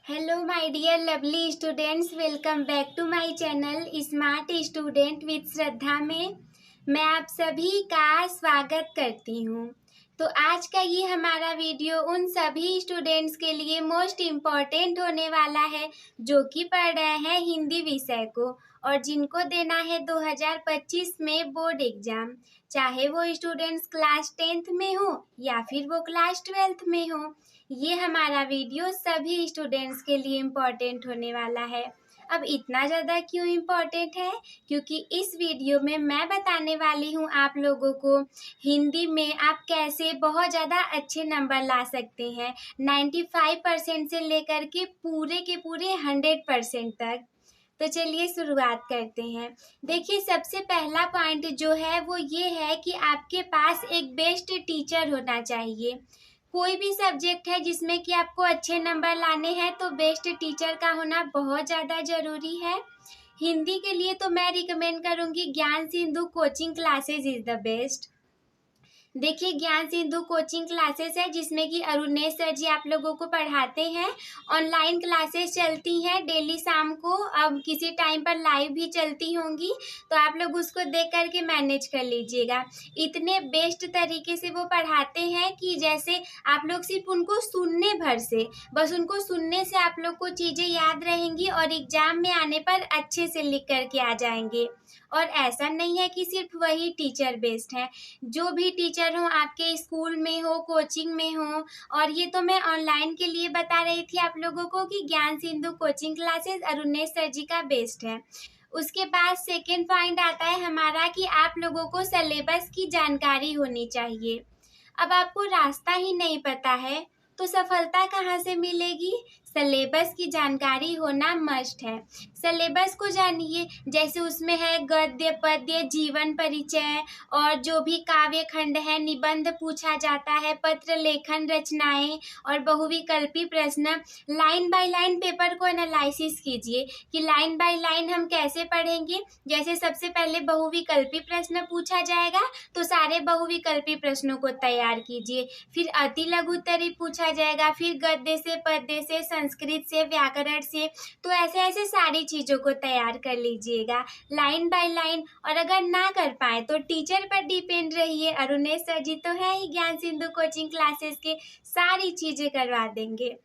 Hello my dear lovely students, welcome back to my channel smart student with Shraddha में मैं आप सभी का स्वागत करती हूँ। तो आज का ये हमारा वीडियो उन सभी स्टूडेंट्स के लिए मोस्ट इम्पॉर्टेंट होने वाला है जो कि पढ़ रहे हैं हिंदी विषय को और जिनको देना है 2025 में बोर्ड एग्जाम, चाहे वो स्टूडेंट्स क्लास 10th में हो या फिर वो क्लास 12th में हो। ये हमारा वीडियो सभी स्टूडेंट्स के लिए इम्पॉर्टेंट होने वाला है। अब इतना ज़्यादा क्यों इम्पॉर्टेंट है? क्योंकि इस वीडियो में मैं बताने वाली हूँ आप लोगों को हिंदी में आप कैसे बहुत ज़्यादा अच्छे नंबर ला सकते हैं 95% से लेकर के पूरे 100% तक। तो चलिए शुरुआत करते हैं। देखिए, सबसे पहला पॉइंट जो है वो ये है कि आपके पास एक बेस्ट टीचर होना चाहिए। कोई भी सब्जेक्ट है जिसमें कि आपको अच्छे नंबर लाने हैं तो बेस्ट टीचर का होना बहुत ज़्यादा ज़रूरी है। हिंदी के लिए तो मैं रिकमेंड करूँगी ज्ञान Sindhu coaching classes is the best. देखिए, ज्ञान सिंधु कोचिंग क्लासेस है जिसमें कि अरुणेश सर जी आप लोगों को पढ़ाते हैं। ऑनलाइन क्लासेस चलती हैं डेली शाम को, अब किसी टाइम पर लाइव भी चलती होंगी, तो आप लोग उसको देख करके मैनेज कर लीजिएगा। इतने बेस्ट तरीके से वो पढ़ाते हैं कि जैसे आप लोग सिर्फ उनको सुनने भर से, बस उनको सुनने से आप लोग को चीज़ें याद रहेंगी और एग्जाम में आने पर अच्छे से लिख करके आ जाएंगे। और ऐसा नहीं है कि सिर्फ वही टीचर बेस्ट है, जो भी टीचर हो आपके स्कूल में हो, कोचिंग में हो। और ये तो मैं ऑनलाइन के लिए बता रही थी आप लोगों को कि Gyan Sindhu coaching classes Arunesh sir ji का बेस्ट है। उसके बाद सेकेंड पॉइंट आता है हमारा कि आप लोगों को सिलेबस की जानकारी होनी चाहिए। अब आपको रास्ता ही नहीं पता है तो सफलता कहाँ से मिलेगी? सिलेबस की जानकारी होना मस्ट है। सिलेबस को जानिए, जैसे उसमें है गद्य, पद्य, जीवन परिचय और जो भी काव्य खंड है, निबंध पूछा जाता है, पत्र लेखन रचनाएं और बहुविकल्पी प्रश्न। लाइन बाय लाइन पेपर को एनालिसिस कीजिए कि लाइन बाय लाइन हम कैसे पढ़ेंगे। जैसे सबसे पहले बहुविकल्पी प्रश्न पूछा जाएगा तो सारे बहुविकल्पी प्रश्नों को तैयार कीजिए। फिर अति लघु उत्तरीय पूछा जाएगा, फिर गद्य से, पद्य से, संस्कृत से, व्याकरण से। तो ऐसे ऐसे सारी चीज़ों को तैयार कर लीजिएगा लाइन बाय लाइन। और अगर ना कर पाए तो टीचर पर डिपेंड रहिए। अरुणेश सर जी तो है ही ज्ञान सिंधु कोचिंग क्लासेस के, सारी चीज़ें करवा देंगे।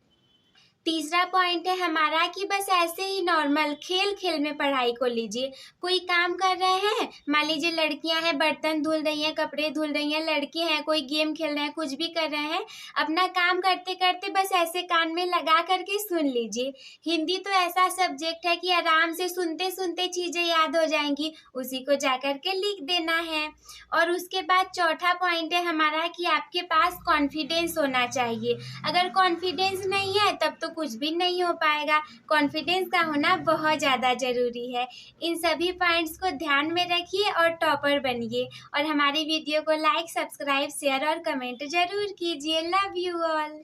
तीसरा पॉइंट है हमारा कि बस ऐसे ही नॉर्मल खेल खेल में पढ़ाई को लीजिए। कोई काम कर रहे हैं, मान लीजिए लड़कियां हैं, बर्तन धुल रही हैं, कपड़े धुल रही हैं, लड़के हैं कोई गेम खेल रहे हैं, कुछ भी कर रहे हैं, अपना काम करते करते बस ऐसे कान में लगा करके सुन लीजिए। हिंदी तो ऐसा सब्जेक्ट है कि आराम से सुनते सुनते चीज़ें याद हो जाएंगी, उसी को जा करके लिख देना है। और उसके बाद चौथा पॉइंट है हमारा कि आपके पास कॉन्फिडेंस होना चाहिए। अगर कॉन्फिडेंस नहीं है तब तो कुछ भी नहीं हो पाएगा। कॉन्फिडेंस का होना बहुत ज़्यादा ज़रूरी है। इन सभी पॉइंट्स को ध्यान में रखिए और टॉपर बनिए। और हमारी वीडियो को लाइक, सब्सक्राइब, शेयर और कमेंट जरूर कीजिए। Love you all.